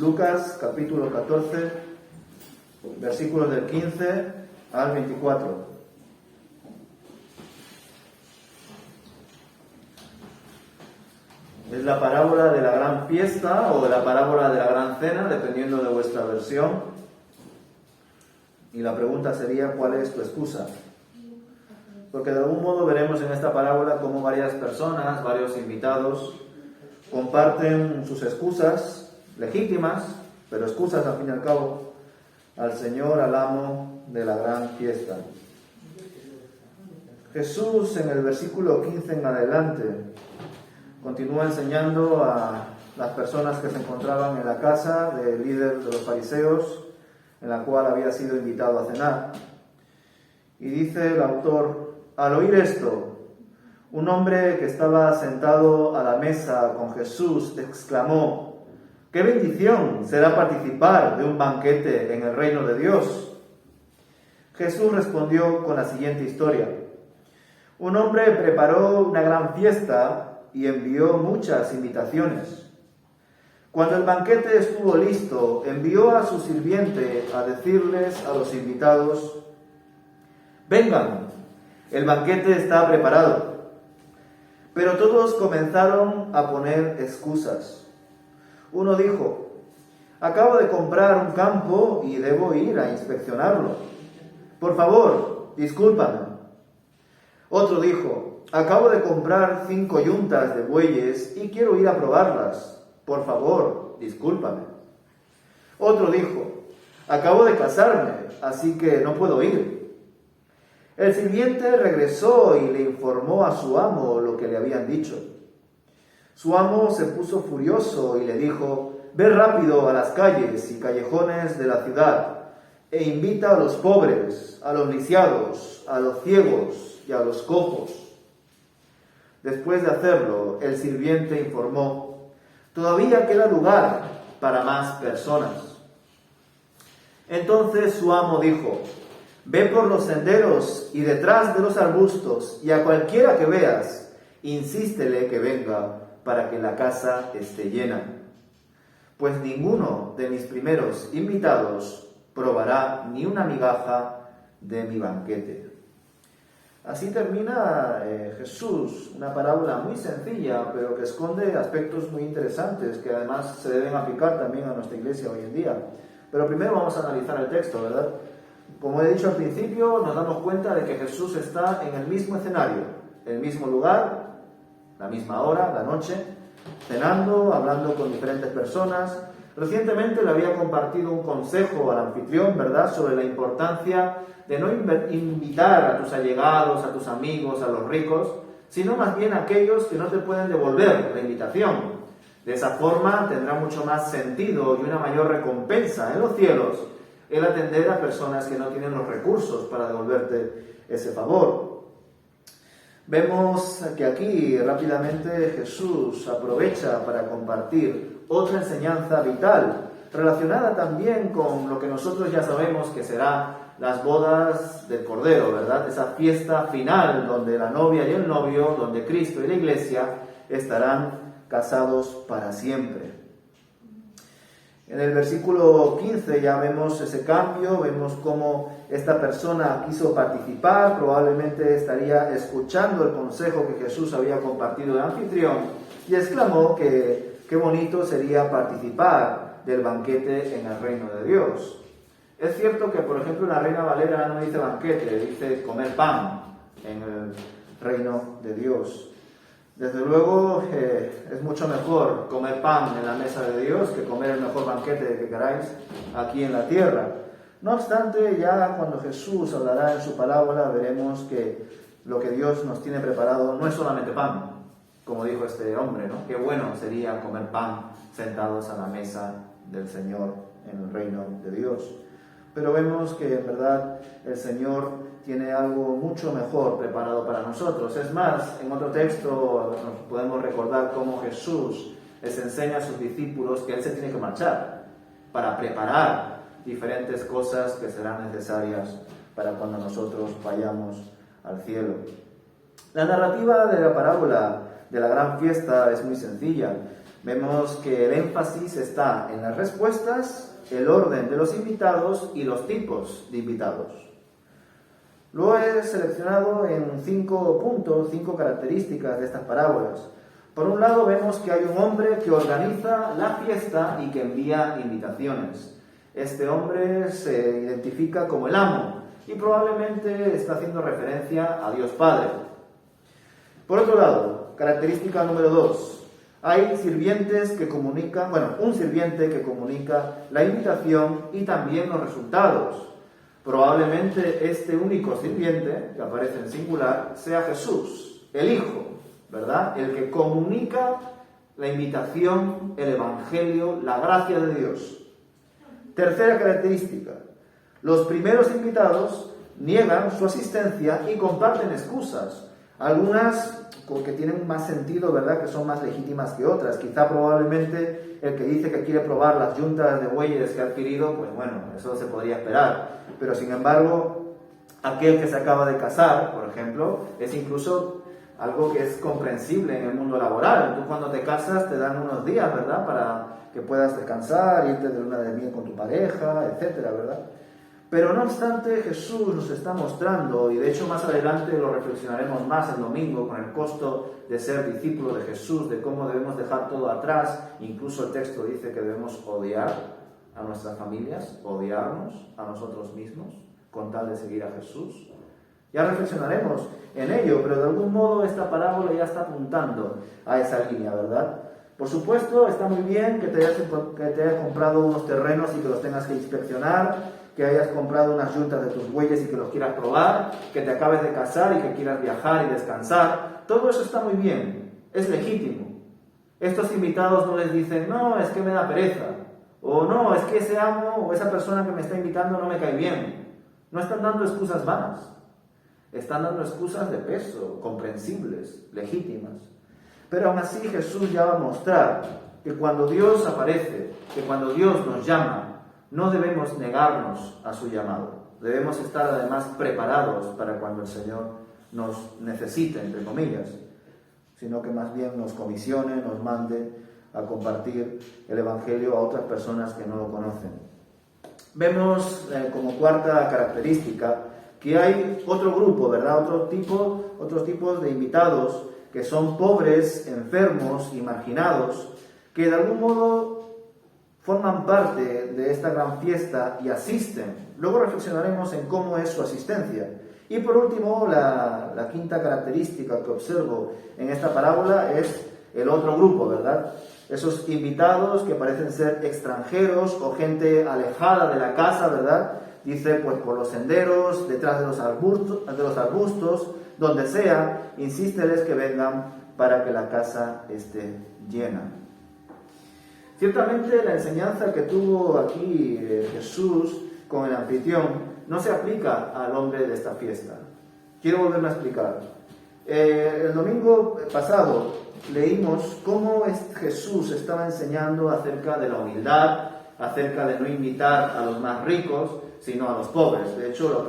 Lucas capítulo 14, versículos del 15 al 24. Es la parábola de la gran fiesta o de la parábola de la gran cena, dependiendo de vuestra versión. Y la pregunta sería, ¿cuál es tu excusa? Porque de algún modo veremos en esta parábola cómo varias personas, varios invitados, comparten sus excusas legítimas, pero excusas al fin y al cabo, al Señor, al amo de la gran fiesta. Jesús en el versículo 15 en adelante continúa enseñando a las personas que se encontraban en la casa del líder de los fariseos, en la cual había sido invitado a cenar. Y dice el autor: al oír esto, un hombre que estaba sentado a la mesa con Jesús exclamó: ¡qué bendición será participar de un banquete en el reino de Dios! Jesús respondió con la siguiente historia: un hombre preparó una gran fiesta y envió muchas invitaciones. Cuando el banquete estuvo listo, envió a su sirviente a decirles a los invitados: vengan, el banquete está preparado. Pero todos comenzaron a poner excusas. Uno dijo: acabo de comprar un campo y debo ir a inspeccionarlo. Por favor, discúlpame. Otro dijo: acabo de comprar 5 yuntas de bueyes y quiero ir a probarlas. Por favor, discúlpame. Otro dijo: acabo de casarme, así que no puedo ir. El sirviente regresó y le informó a su amo lo que le habían dicho. Su amo se puso furioso y le dijo: ve rápido a las calles y callejones de la ciudad e invita a los pobres, a los lisiados, a los ciegos y a los cojos. Después de hacerlo, el sirviente informó: todavía queda lugar para más personas. Entonces su amo dijo: ve por los senderos y detrás de los arbustos, y a cualquiera que veas, insístele que venga para que la casa esté llena. Pues ninguno de mis primeros invitados probará ni una migaja de mi banquete. Así termina Jesús, una parábola muy sencilla, pero que esconde aspectos muy interesantes que además se deben aplicar también a nuestra iglesia hoy en día. Pero primero vamos a analizar el texto, ¿verdad? Como he dicho al principio, nos damos cuenta de que Jesús está en el mismo escenario, en el mismo lugar, la misma hora, la noche, cenando, hablando con diferentes personas. Recientemente le había compartido un consejo al anfitrión, ¿verdad?, sobre la importancia de no invitar a tus allegados, a tus amigos, a los ricos, sino más bien a aquellos que no te pueden devolver la invitación. De esa forma tendrá mucho más sentido y una mayor recompensa en los cielos el atender a personas que no tienen los recursos para devolverte ese favor. Vemos que aquí rápidamente Jesús aprovecha para compartir otra enseñanza vital, relacionada también con lo que nosotros ya sabemos que será las bodas del Cordero, ¿verdad? Esa fiesta final donde la novia y el novio, donde Cristo y la Iglesia estarán casados para siempre. En el versículo 15 ya vemos ese cambio, vemos cómo esta persona quiso participar, probablemente estaría escuchando el consejo que Jesús había compartido de anfitrión y exclamó que qué bonito sería participar del banquete en el reino de Dios. Es cierto que, por ejemplo, la Reina Valera no dice banquete, dice comer pan en el reino de Dios. Desde luego es mucho mejor comer pan en la mesa de Dios que comer el mejor banquete que queráis aquí en la tierra. No obstante, ya cuando Jesús hablará en su parábola, veremos que lo que Dios nos tiene preparado no es solamente pan, como dijo este hombre, ¿no? Qué bueno sería comer pan sentados a la mesa del Señor en el reino de Dios. Pero vemos que en verdad el Señor tiene algo mucho mejor preparado para nosotros. Es más, en otro texto nos podemos recordar cómo Jesús les enseña a sus discípulos que Él se tiene que marchar para preparar diferentes cosas que serán necesarias para cuando nosotros vayamos al cielo. La narrativa de la parábola de la gran fiesta es muy sencilla. Vemos que el énfasis está en las respuestas, el orden de los invitados y los tipos de invitados. Lo he seleccionado en 5 puntos, 5 características de estas parábolas. Por un lado vemos que hay un hombre que organiza la fiesta y que envía invitaciones. Este hombre se identifica como el amo y probablemente está haciendo referencia a Dios Padre. Por otro lado, característica número 2. Hay sirvientes que comunican, un sirviente que comunica la invitación y también los resultados. Probablemente este único sirviente, que aparece en singular, sea Jesús, el Hijo, ¿verdad? El que comunica la invitación, el Evangelio, la gracia de Dios. Tercera característica. Los primeros invitados niegan su asistencia y comparten excusas. Algunas que tienen más sentido, ¿verdad?, que son más legítimas que otras. Quizá probablemente el que dice que quiere probar las yuntas de bueyes que ha adquirido, pues bueno, eso se podría esperar. Pero sin embargo, aquel que se acaba de casar, por ejemplo, es incluso algo que es comprensible en el mundo laboral. Tú cuando te casas te dan unos días, ¿verdad?, para que puedas descansar, irte de luna de miel con tu pareja, etcétera, ¿verdad? Pero no obstante, Jesús nos está mostrando, y de hecho más adelante lo reflexionaremos más el domingo, con el costo de ser discípulo de Jesús, de cómo debemos dejar todo atrás. Incluso el texto dice que debemos odiar a nuestras familias, odiarnos a nosotros mismos, con tal de seguir a Jesús. Ya reflexionaremos en ello, pero de algún modo esta parábola ya está apuntando a esa línea, ¿verdad? Por supuesto, está muy bien que te hayas comprado unos terrenos y que los tengas que inspeccionar, que hayas comprado unas yuntas de tus bueyes y que los quieras probar, que te acabes de casar y que quieras viajar y descansar. Todo eso está muy bien, es legítimo. Estos invitados no les dicen, no, es que me da pereza, o no, es que ese amo o esa persona que me está invitando no me cae bien. No están dando excusas vanas, están dando excusas de peso, comprensibles, legítimas. Pero aún así Jesús ya va a mostrar que cuando Dios aparece, que cuando Dios nos llama, no debemos negarnos a su llamado. Debemos estar además preparados para cuando el Señor nos necesite, entre comillas, sino que más bien nos comisione, nos mande a compartir el Evangelio a otras personas que no lo conocen. Vemos como cuarta característica que hay otro grupo, ¿verdad? Otros tipos de invitados que son pobres, enfermos y marginados, que de algún modo forman parte de esta gran fiesta y asisten. Luego reflexionaremos en cómo es su asistencia. Y por último, la quinta característica que observo en esta parábola es el otro grupo, ¿verdad? Esos invitados que parecen ser extranjeros o gente alejada de la casa, ¿verdad? Dice, pues por los senderos, detrás de los arbustos, donde sea, insísteles que vengan para que la casa esté llena. Ciertamente la enseñanza que tuvo aquí Jesús con el anfitrión no se aplica al hombre de esta fiesta. Quiero volverme a explicar. El domingo pasado leímos cómo Jesús estaba enseñando acerca de la humildad, acerca de no invitar a los más ricos, sino a los pobres. De hecho,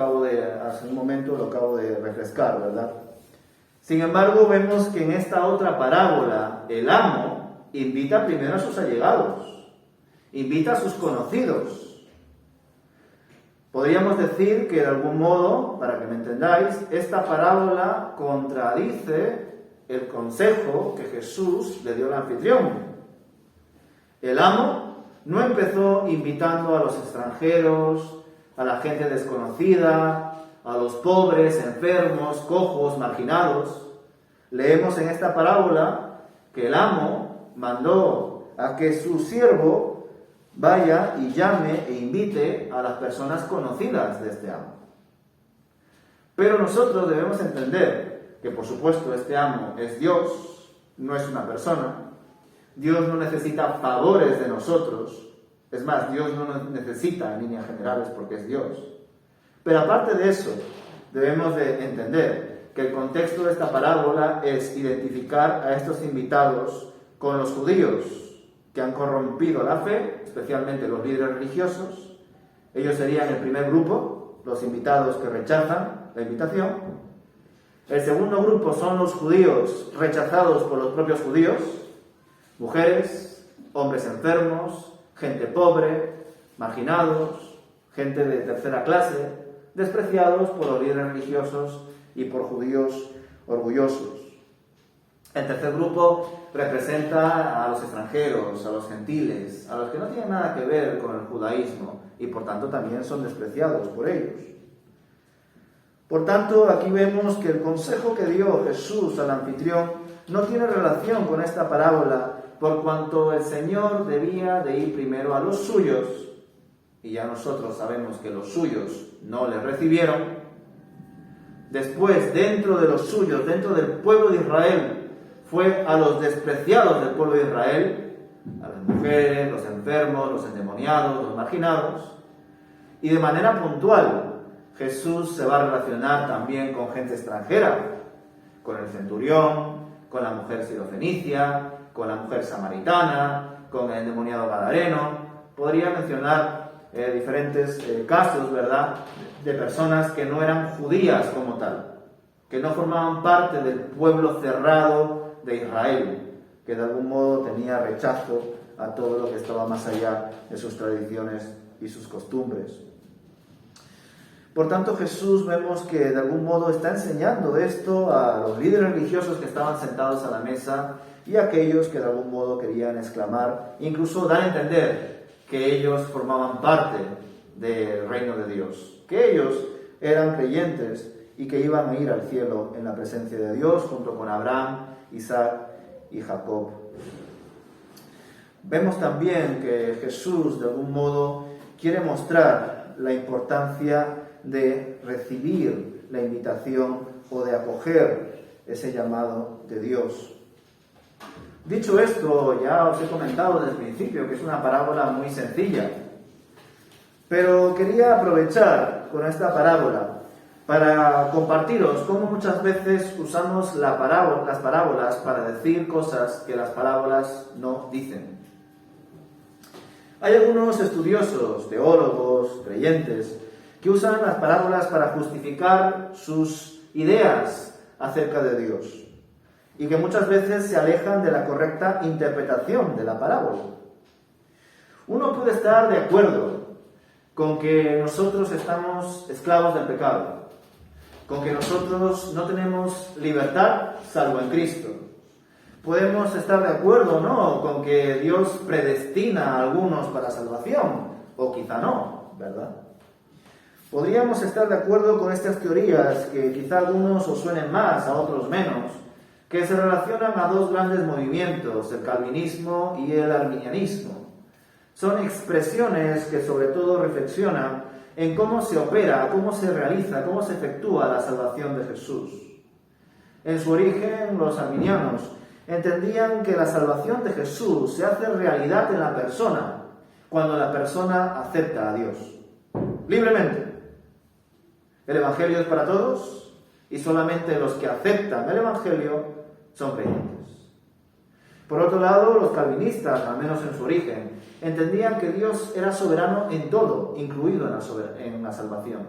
hace un momento lo acabo de refrescar, ¿verdad? Sin embargo, vemos que en esta otra parábola, el amo invita primero a sus allegados, invita a sus conocidos. Podríamos decir que de algún modo, para que me entendáis, esta parábola contradice el consejo que Jesús le dio al anfitrión. El amo no empezó invitando a los extranjeros, a la gente desconocida, a los pobres, enfermos, cojos, marginados. Leemos en esta parábola que el amo mandó a que su siervo vaya y llame e invite a las personas conocidas de este amo. Pero nosotros debemos entender que, por supuesto, este amo es Dios, no es una persona. Dios no necesita favores de nosotros. Es más, Dios no nos necesita en líneas generales porque es Dios. Pero aparte de eso, debemos de entender que el contexto de esta parábola es identificar a estos invitados con los judíos que han corrompido la fe, especialmente los líderes religiosos. Ellos serían el primer grupo, los invitados que rechazan la invitación. El segundo grupo son los judíos rechazados por los propios judíos, mujeres, hombres enfermos, gente pobre, marginados, gente de tercera clase, despreciados por los líderes religiosos y por judíos orgullosos. El tercer grupo representa a los extranjeros, a los gentiles, a los que no tienen nada que ver con el judaísmo y por tanto también son despreciados por ellos. Por tanto, aquí vemos que el consejo que dio Jesús al anfitrión no tiene relación con esta parábola, por cuanto el Señor debía de ir primero a los suyos, y ya nosotros sabemos que los suyos no le recibieron. Después, dentro de los suyos, dentro del pueblo de Israel, fue a los despreciados del pueblo de Israel, a las mujeres, los enfermos, los endemoniados, los marginados, y de manera puntual Jesús se va a relacionar también con gente extranjera, con el centurión, con la mujer sirofenicia, con la mujer samaritana, con el endemoniado gadareno. Podría mencionar diferentes casos, ¿verdad?, de personas que no eran judías como tal, que no formaban parte del pueblo cerrado de Israel, que de algún modo tenía rechazo a todo lo que estaba más allá de sus tradiciones y sus costumbres. Por tanto, Jesús vemos que de algún modo está enseñando esto a los líderes religiosos que estaban sentados a la mesa y a aquellos que de algún modo querían exclamar, incluso dar a entender que ellos formaban parte del reino de Dios, que ellos eran creyentes y que iban a ir al cielo en la presencia de Dios junto con Abraham, Isaac y Jacob. Vemos también que Jesús de algún modo quiere mostrar la importancia de recibir la invitación o de acoger ese llamado de Dios. Dicho esto, ya os he comentado desde el principio que es una parábola muy sencilla, pero quería aprovechar con esta parábola para compartiros cómo muchas veces usamos las parábolas para decir cosas que las parábolas no dicen. Hay algunos estudiosos, teólogos, creyentes, que usan las parábolas para justificar sus ideas acerca de Dios y que muchas veces se alejan de la correcta interpretación de la parábola. Uno puede estar de acuerdo con que nosotros estamos esclavos del pecado, con que nosotros no tenemos libertad salvo en Cristo. Podemos estar de acuerdo o no con que Dios predestina a algunos para salvación, o quizá no, ¿verdad? Podríamos estar de acuerdo con estas teorías, que quizá a algunos os suenen más, a otros menos, que se relacionan a dos grandes movimientos, el calvinismo y el arminianismo. Son expresiones que sobre todo reflexionan en cómo se opera, cómo se realiza, cómo se efectúa la salvación de Jesús. En su origen, los arminianos entendían que la salvación de Jesús se hace realidad en la persona cuando la persona acepta a Dios, libremente. El Evangelio es para todos y solamente los que aceptan el Evangelio son creyentes. Por otro lado, los calvinistas, al menos en su origen, entendían que Dios era soberano en todo, incluido en la salvación.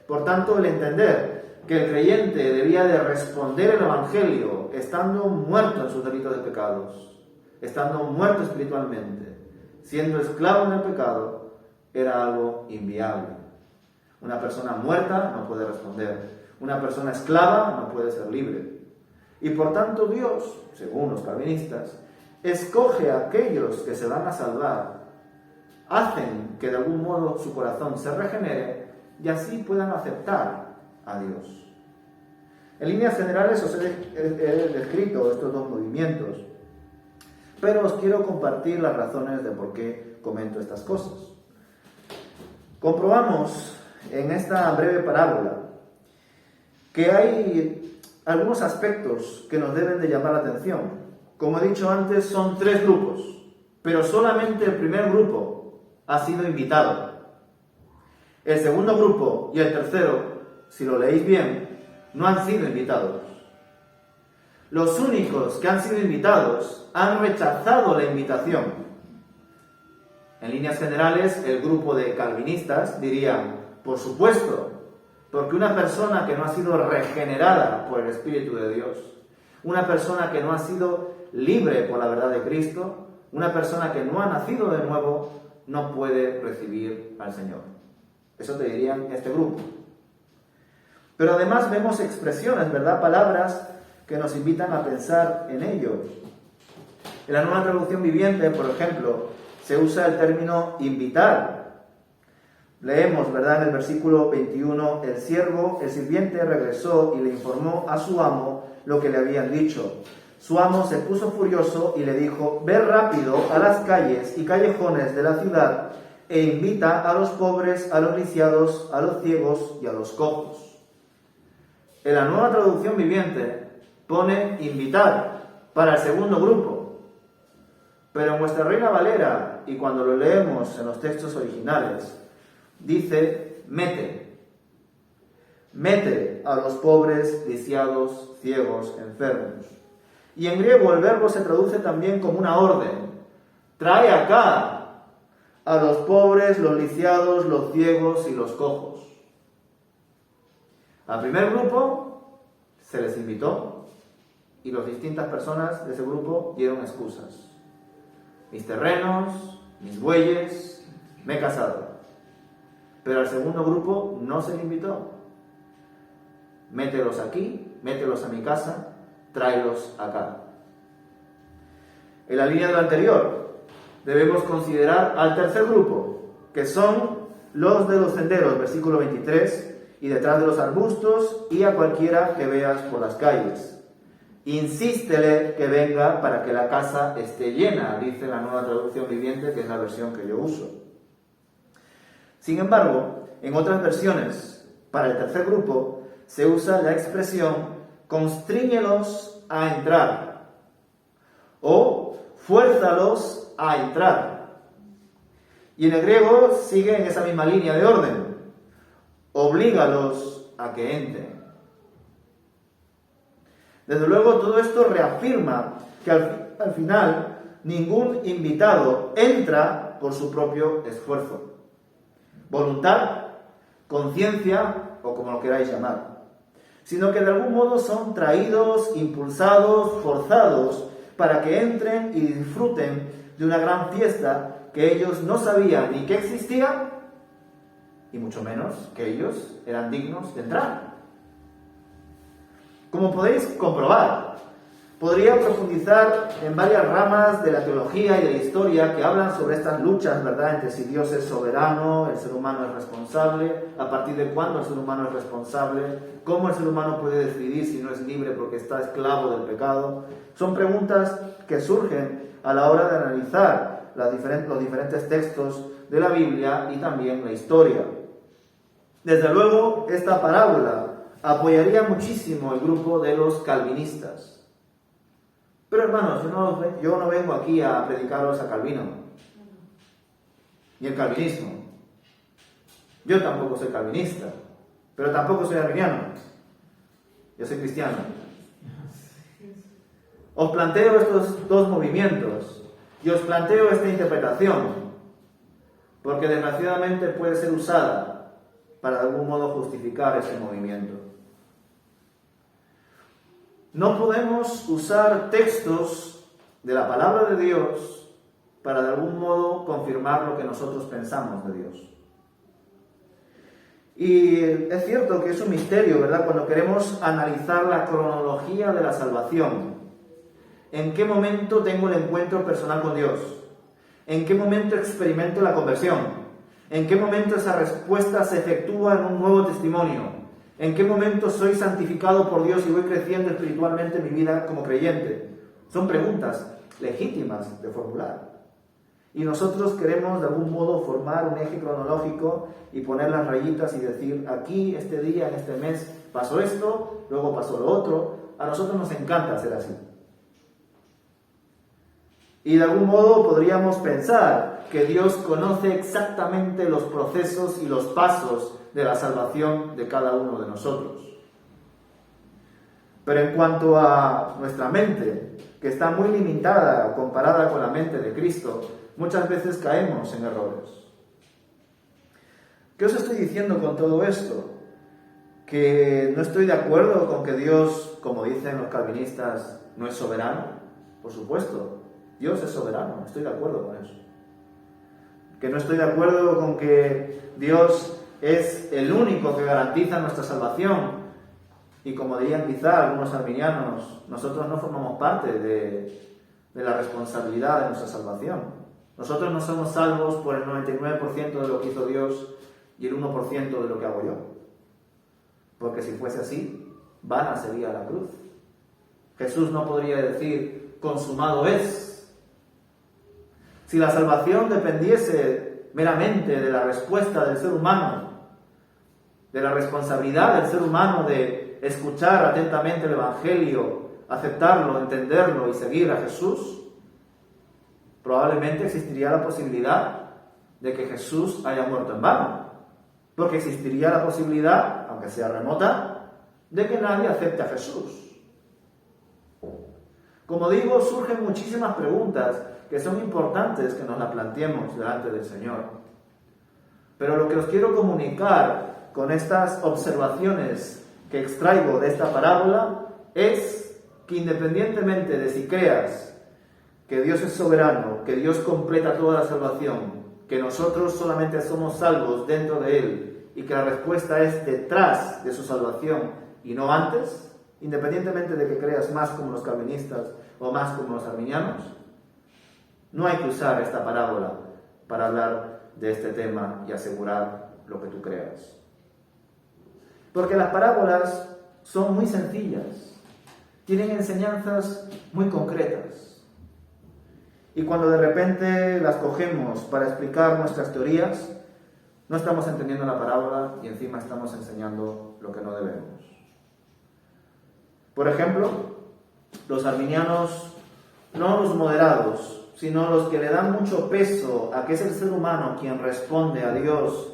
Por tanto, el entender que el creyente debía de responder el Evangelio estando muerto en sus delitos de pecados, estando muerto espiritualmente, siendo esclavo en el pecado, era algo inviable. Una persona muerta no puede responder. Una persona esclava no puede ser libre. Y por tanto Dios, según los calvinistas, escoge a aquellos que se van a salvar, hacen que de algún modo su corazón se regenere y así puedan aceptar a Dios. En líneas generales os he descrito estos dos movimientos, pero os quiero compartir las razones de por qué comento estas cosas. Comprobamos en esta breve parábola que hay algunos aspectos que nos deben de llamar la atención. Como he dicho antes, son 3 grupos, pero solamente el primer grupo ha sido invitado. El segundo grupo y el tercero, si lo leéis bien, no han sido invitados. Los únicos que han sido invitados han rechazado la invitación. En líneas generales, el grupo de calvinistas dirían: por supuesto, porque una persona que no ha sido regenerada por el Espíritu de Dios, una persona que no ha sido libre por la verdad de Cristo, Una persona que no ha nacido de nuevo no puede recibir al Señor. Eso te dirían este grupo. Pero además vemos expresiones, ¿verdad? Palabras que nos invitan a pensar en ello. En la Nueva Traducción Viviente, por ejemplo, se usa el término invitar. Leemos, ¿verdad? En el versículo 21, el sirviente regresó y le informó a su amo lo que le habían dicho. Su amo se puso furioso y le dijo: ve rápido a las calles y callejones de la ciudad e invita a los pobres, a los lisiados, a los ciegos y a los cojos. En la Nueva Traducción Viviente pone invitar para el segundo grupo, pero en vuestra Reina Valera, y cuando lo leemos en los textos originales, dice mete a los pobres, lisiados, ciegos, enfermos. Y en griego el verbo se traduce también como una orden. Trae acá a los pobres, los lisiados, los ciegos y los cojos. Al primer grupo se les invitó y las distintas personas de ese grupo dieron excusas. Mis terrenos, mis bueyes, me he casado. Pero al segundo grupo no se le invitó. Mételos aquí, mételos a mi casa, tráelos acá. En la línea de lo anterior, debemos considerar al tercer grupo, que son los de los senderos, versículo 23, y detrás de los arbustos y a cualquiera que veas por las calles. Insístele que venga para que la casa esté llena, dice la Nueva Traducción Viviente, que es la versión que yo uso. Sin embargo, en otras versiones, para el tercer grupo, se usa la expresión constríñelos a entrar o fuérzalos a entrar. Y en el griego sigue en esa misma línea de orden: oblígalos a que entren. Desde luego, todo esto reafirma que al final ningún invitado entra por su propio esfuerzo, voluntad, conciencia o como lo queráis llamar, sino que de algún modo son traídos, impulsados, forzados para que entren y disfruten de una gran fiesta que ellos no sabían ni que existía, y mucho menos que ellos eran dignos de entrar. Como podéis comprobar, podría profundizar en varias ramas de la teología y de la historia que hablan sobre estas luchas, ¿verdad?, entre si Dios es soberano, el ser humano es responsable, a partir de cuándo el ser humano es responsable, cómo el ser humano puede decidir si no es libre porque está esclavo del pecado. Son preguntas que surgen a la hora de analizar los diferentes textos de la Biblia y también la historia. Desde luego, esta parábola apoyaría muchísimo el grupo de los calvinistas. Pero hermanos, yo no vengo aquí a predicaros a Calvino, ni el calvinismo. Yo tampoco soy calvinista, pero tampoco soy arminiano. Yo soy cristiano. Os planteo estos dos movimientos y os planteo esta interpretación, porque desgraciadamente puede ser usada para de algún modo justificar ese movimiento. No podemos usar textos de la palabra de Dios para de algún modo confirmar lo que nosotros pensamos de Dios. Y es cierto que es un misterio, ¿verdad?, cuando queremos analizar la cronología de la salvación. ¿En qué momento tengo el encuentro personal con Dios? ¿En qué momento experimento la conversión? ¿En qué momento esa respuesta se efectúa en un nuevo testimonio? ¿En qué momento soy santificado por Dios y voy creciendo espiritualmente en mi vida como creyente? Son preguntas legítimas de formular. Y nosotros queremos de algún modo formar un eje cronológico y poner las rayitas y decir, aquí, este día, en este mes, pasó esto, luego pasó lo otro. A nosotros nos encanta hacer así. Y de algún modo podríamos pensar que Dios conoce exactamente los procesos y los pasos de la salvación de cada uno de nosotros. Pero en cuanto a nuestra mente, que está muy limitada comparada con la mente de Cristo, muchas veces caemos en errores. ¿Qué os estoy diciendo con todo esto? ¿Que no estoy de acuerdo con que Dios, como dicen los calvinistas, no es soberano? Por supuesto. Dios es soberano, estoy de acuerdo con eso. Que no estoy de acuerdo con que Dios es el único que garantiza nuestra salvación. Y como dirían quizá algunos arminianos, nosotros no formamos parte de la responsabilidad de nuestra salvación. Nosotros no somos salvos por el 99% de lo que hizo Dios y el 1% de lo que hago yo. Porque si fuese así, vana sería la cruz. Jesús no podría decir, consumado es. Si la salvación dependiese meramente de la respuesta del ser humano, de la responsabilidad del ser humano de escuchar atentamente el Evangelio, aceptarlo, entenderlo y seguir a Jesús, probablemente existiría la posibilidad de que Jesús haya muerto en vano. Porque existiría la posibilidad, aunque sea remota, de que nadie acepte a Jesús. Como digo, surgen muchísimas preguntas que son importantes que nos las planteemos delante del Señor. Pero lo que os quiero comunicar con estas observaciones que extraigo de esta parábola es que independientemente de si creas que Dios es soberano, que Dios completa toda la salvación, que nosotros solamente somos salvos dentro de Él y que la respuesta es detrás de su salvación y no antes, independientemente de que creas más como los calvinistas o más como los arminianos, no hay que usar esta parábola para hablar de este tema y asegurar lo que tú creas. Porque las parábolas son muy sencillas, tienen enseñanzas muy concretas. Y cuando de repente las cogemos para explicar nuestras teorías, no estamos entendiendo la parábola y encima estamos enseñando lo que no debemos. Por ejemplo, los arminianos, no los moderados, sino los que le dan mucho peso a que es el ser humano quien responde a Dios,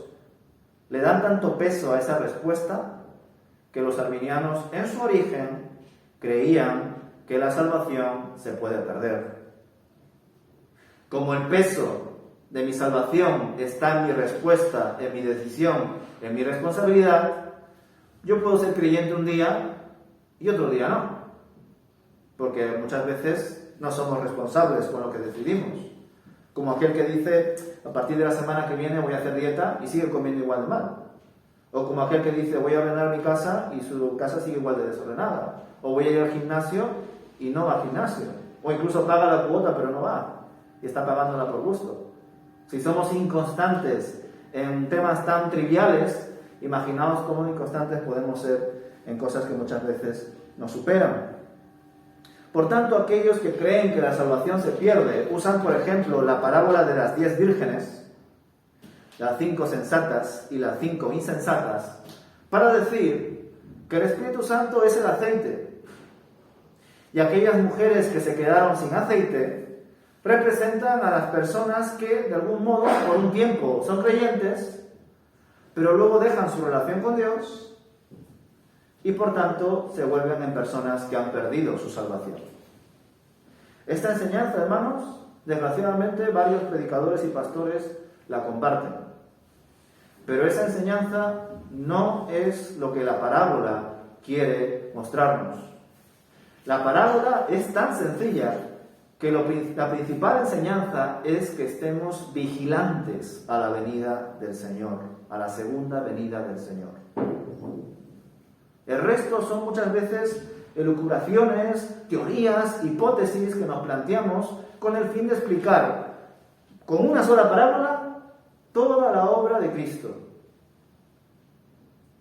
le dan tanto peso a esa respuesta que los arminianos en su origen creían que la salvación se puede perder. Como el peso de mi salvación está en mi respuesta, en mi decisión, en mi responsabilidad, yo puedo ser creyente un día y otro día no. Porque muchas veces no somos responsables con lo que decidimos. Como aquel que dice, a partir de la semana que viene voy a hacer dieta y sigue comiendo igual de mal. O como aquel que dice, voy a ordenar mi casa y su casa sigue igual de desordenada. O voy a ir al gimnasio y no va al gimnasio. O incluso paga la cuota pero no va. Y está pagándola por gusto. Si somos inconstantes en temas tan triviales, imaginaos cómo inconstantes podemos ser en cosas que muchas veces nos superan. Por tanto, aquellos que creen que la salvación se pierde, usan, por ejemplo, la parábola de las 10 vírgenes, las 5 sensatas y las 5 insensatas, para decir que el Espíritu Santo es el aceite. Y aquellas mujeres que se quedaron sin aceite representan a las personas que, de algún modo, por un tiempo son creyentes, pero luego dejan su relación con Dios y, por tanto, se vuelven en personas que han perdido su salvación. Esta enseñanza, hermanos, desgraciadamente, varios predicadores y pastores la comparten. Pero esa enseñanza no es lo que la parábola quiere mostrarnos. La parábola es tan sencilla que la principal enseñanza es que estemos vigilantes a la venida del Señor, a la segunda venida del Señor. El resto son muchas veces elucubraciones, teorías, hipótesis que nos planteamos con el fin de explicar con una sola parábola toda la obra de Cristo.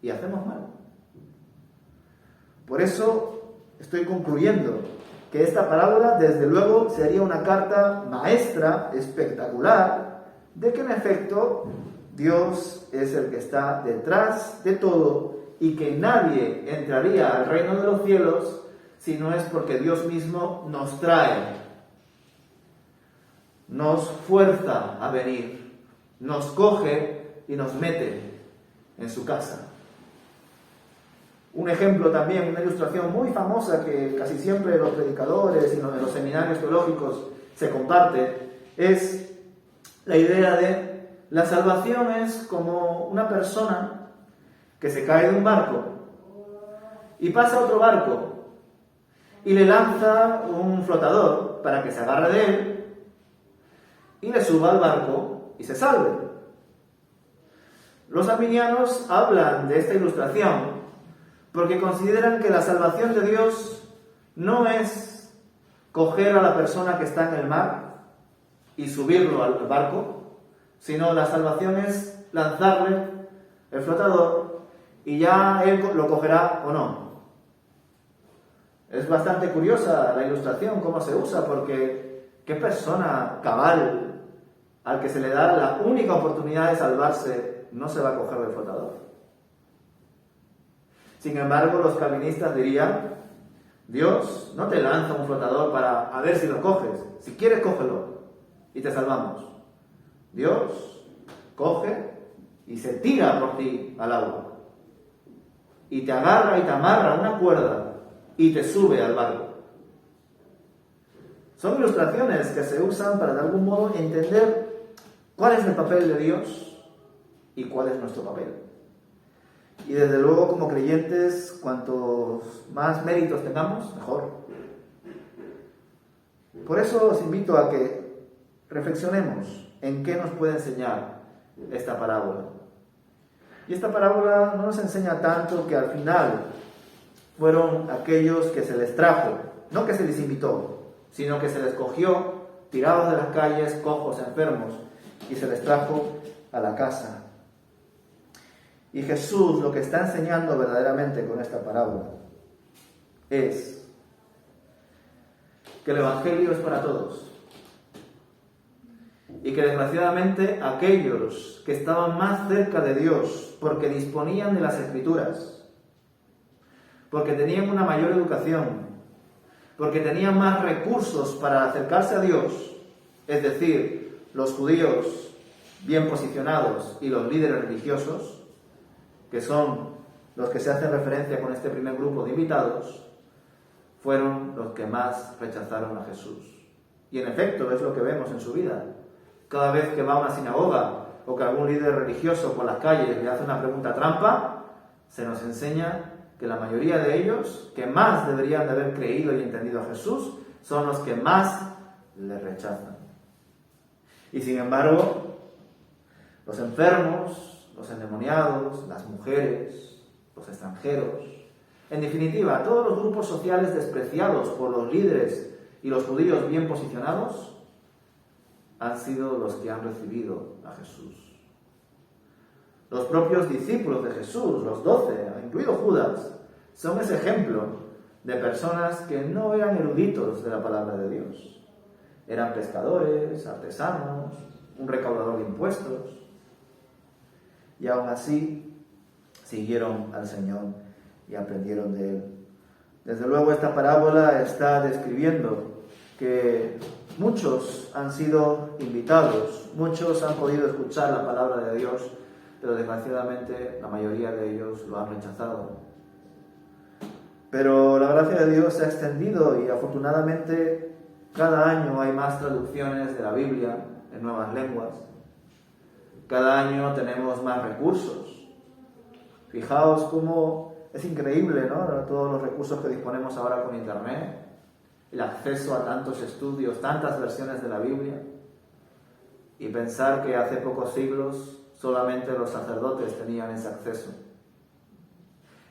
Y hacemos mal. Por eso estoy concluyendo que esta parábola, desde luego, sería una carta maestra, espectacular, de que en efecto Dios es el que está detrás de todo y que nadie entraría al reino de los cielos si no es porque Dios mismo nos trae, nos fuerza a venir, nos coge y nos mete en su casa. Un ejemplo también, una ilustración muy famosa que casi siempre los predicadores y en los seminarios teológicos se comparte, es la idea de la salvación es como una persona que se cae de un barco y pasa a otro barco y le lanza un flotador para que se agarre de él y le suba al barco y se salve. Los arminianos hablan de esta ilustración porque consideran que la salvación de Dios no es coger a la persona que está en el mar y subirlo al barco, sino la salvación es lanzarle el flotador y ya él lo cogerá o no. Es bastante curiosa la ilustración, cómo se usa, porque ¿qué persona cabal al que se le da la única oportunidad de salvarse no se va a coger del flotador? Sin embargo, los calvinistas dirían: Dios no te lanza un flotador para a ver si lo coges. Si quieres, cógelo y te salvamos. Dios coge y se tira por ti al agua. Y te agarra y te amarra a una cuerda y te sube al barco. Son ilustraciones que se usan para de algún modo entender cuál es el papel de Dios y cuál es nuestro papel. Y desde luego, como creyentes, cuantos más méritos tengamos, mejor. Por eso os invito a que reflexionemos en qué nos puede enseñar esta parábola. Y esta parábola no nos enseña tanto que al final fueron aquellos que se les trajo, no que se les invitó, sino que se les cogió, tirados de las calles, cojos, enfermos, y se les trajo a la casa. Y Jesús lo que está enseñando verdaderamente con esta parábola es que el Evangelio es para todos. Y que desgraciadamente aquellos que estaban más cerca de Dios porque disponían de las Escrituras, porque tenían una mayor educación, porque tenían más recursos para acercarse a Dios, es decir, los judíos bien posicionados y los líderes religiosos, que son los que se hacen referencia con este primer grupo de invitados, fueron los que más rechazaron a Jesús. Y en efecto es lo que vemos en su vida. Cada vez que va a una sinagoga o que algún líder religioso por las calles le hace una pregunta trampa, se nos enseña que la mayoría de ellos, que más deberían de haber creído y entendido a Jesús, son los que más le rechazan. Y sin embargo, los enfermos, los endemoniados, las mujeres, los extranjeros, en definitiva, todos los grupos sociales despreciados por los líderes y los judíos bien posicionados, han sido los que han recibido a Jesús. Los propios discípulos de Jesús, los 12, incluido Judas, son ese ejemplo de personas que no eran eruditos de la palabra de Dios. Eran pescadores, artesanos, un recaudador de impuestos. Y aún así siguieron al Señor y aprendieron de Él. Desde luego, esta parábola está describiendo que muchos han sido invitados, muchos han podido escuchar la palabra de Dios, pero desgraciadamente la mayoría de ellos lo han rechazado. Pero la gracia de Dios se ha extendido y afortunadamente cada año hay más traducciones de la Biblia en nuevas lenguas. Cada año tenemos más recursos. Fijaos cómo es increíble, ¿no? Todos los recursos que disponemos ahora con Internet, el acceso a tantos estudios, tantas versiones de la Biblia, y pensar que hace pocos siglos solamente los sacerdotes tenían ese acceso.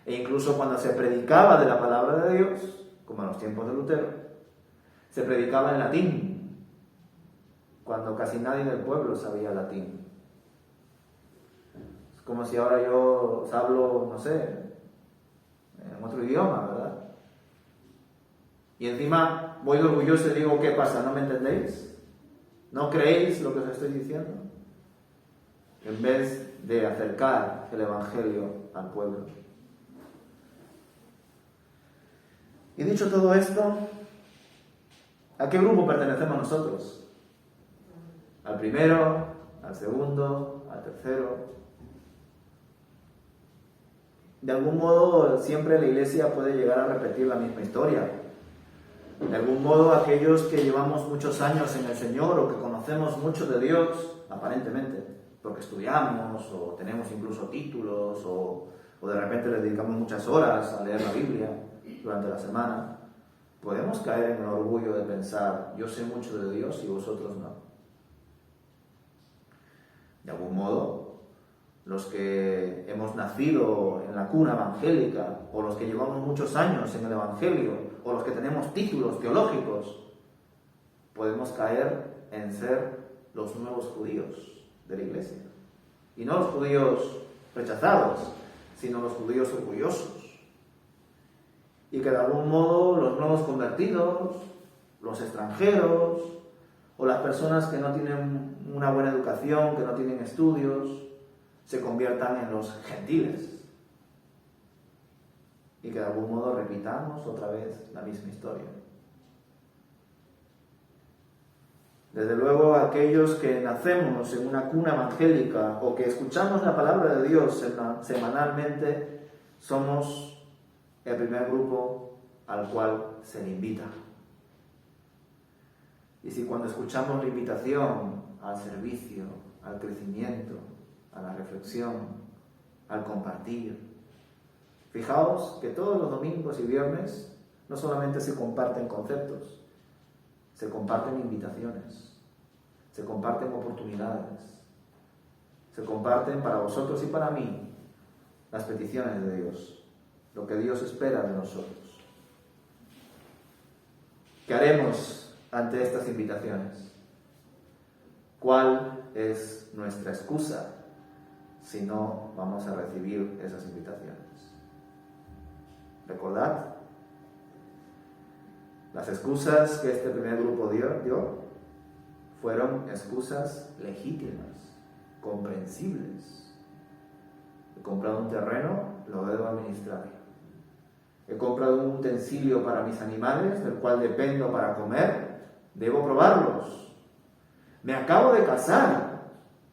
E incluso cuando se predicaba de la palabra de Dios, como en los tiempos de Lutero, se predicaba en latín, cuando casi nadie del pueblo sabía latín. Es como si ahora yo os hablo, no sé, en otro idioma, ¿verdad? Y encima voy orgulloso y digo, ¿qué pasa? ¿No me entendéis? ¿No creéis lo que os estoy diciendo? En vez de acercar el Evangelio al pueblo. Y dicho todo esto, ¿a qué grupo pertenecemos nosotros? ¿Al primero? ¿Al segundo? ¿Al tercero? De algún modo, siempre la Iglesia puede llegar a repetir la misma historia. De algún modo, aquellos que llevamos muchos años en el Señor o que conocemos mucho de Dios, aparentemente, porque estudiamos o tenemos incluso títulos o de repente le dedicamos muchas horas a leer la Biblia durante la semana, podemos caer en el orgullo de pensar, yo sé mucho de Dios y vosotros no. De algún modo, los que hemos nacido en la cuna evangélica, o los que llevamos muchos años en el Evangelio, o los que tenemos títulos teológicos, podemos caer en ser los nuevos judíos de la Iglesia. Y no los judíos rechazados, sino los judíos orgullosos. Y que de algún modo los nuevos convertidos, los extranjeros, o las personas que no tienen una buena educación, que no tienen estudios, se conviertan en los gentiles. Y que de algún modo repitamos otra vez la misma historia. Desde luego, aquellos que nacemos en una cuna evangélica o que escuchamos la palabra de Dios semanalmente, somos el primer grupo al cual se le invita. Y si cuando escuchamos la invitación al servicio, al crecimiento, a la reflexión, al compartir, fijaos que todos los domingos y viernes no solamente se comparten conceptos, se comparten invitaciones, se comparten oportunidades, se comparten para vosotros y para mí las peticiones de Dios, lo que Dios espera de nosotros. ¿Qué haremos ante estas invitaciones? ¿Cuál es nuestra excusa si no vamos a recibir esas invitaciones? Recordad, las excusas que este primer grupo dio fueron excusas legítimas, comprensibles. He comprado un terreno, lo debo administrar. He comprado un utensilio para mis animales, del cual dependo para comer, debo probarlos. Me acabo de casar,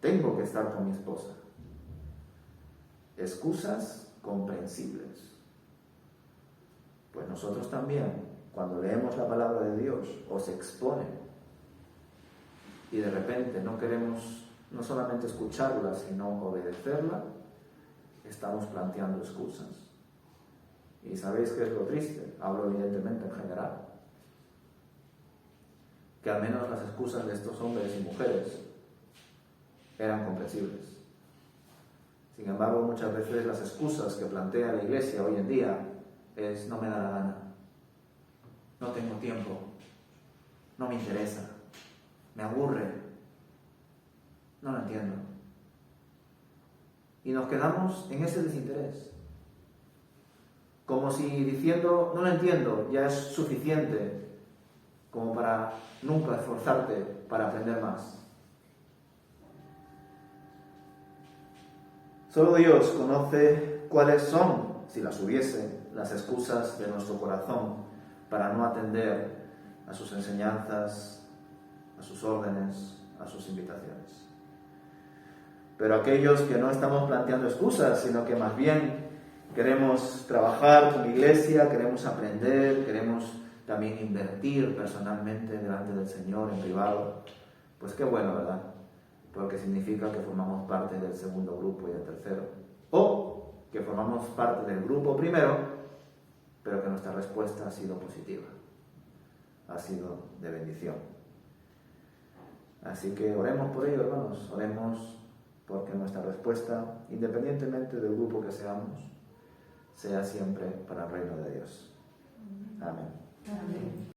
tengo que estar con mi esposa. Excusas comprensibles. Pues nosotros también, cuando leemos la palabra de Dios o se expone y de repente no queremos no solamente escucharla, sino obedecerla, estamos planteando excusas. Y ¿sabéis qué es lo triste? Hablo evidentemente en general. Que al menos las excusas de estos hombres y mujeres eran comprensibles. Sin embargo, muchas veces las excusas que plantea la Iglesia hoy en día es: no me da la gana, no tengo tiempo, no me interesa, me aburre, no lo entiendo. Y nos quedamos en ese desinterés. Como si diciendo, no lo entiendo, ya es suficiente como para nunca esforzarte para aprender más. Solo Dios conoce cuáles son, si las hubiese, las excusas de nuestro corazón para no atender a sus enseñanzas, a sus órdenes, a sus invitaciones. Pero aquellos que no estamos planteando excusas, sino que más bien queremos trabajar con la Iglesia, queremos aprender, queremos también invertir personalmente delante del Señor en privado, pues qué bueno, ¿verdad? Porque significa que formamos parte del segundo grupo y del tercero. O que formamos parte del grupo primero, pero que nuestra respuesta ha sido positiva, ha sido de bendición. Así que oremos por ello, hermanos, oremos porque nuestra respuesta, independientemente del grupo que seamos, sea siempre para el reino de Dios. Amén. Amén.